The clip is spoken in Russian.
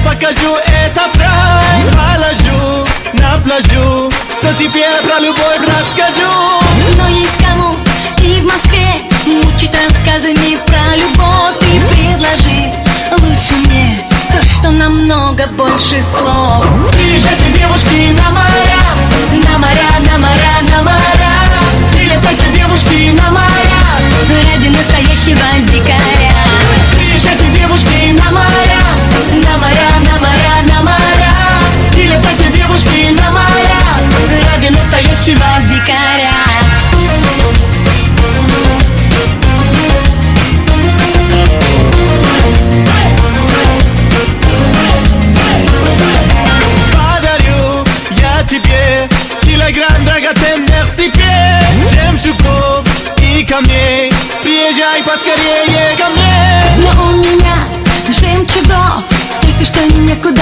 покажу этот рай. Положу на пляжу, все теперь про любовь расскажу. Но есть кому и в Москве мучить рассказами про любовь. Ты предложи лучше мне то, что намного больше слов. Приезжайте, девушки, на моря, на моря, на моря, на моря. Прилетайте, девушки, на моря, ради настоящего дикаря. приезжайте, девушки, на моря, на моря, на моря, на моря. Прилетайте, девушки, на моря, ради настоящего Дикаря. Подарю я тебе килограмм драгоценных цепей, жемчугов и камней. Приезжай поскорее ко мне. Но у меня жемчугов столько, что некуда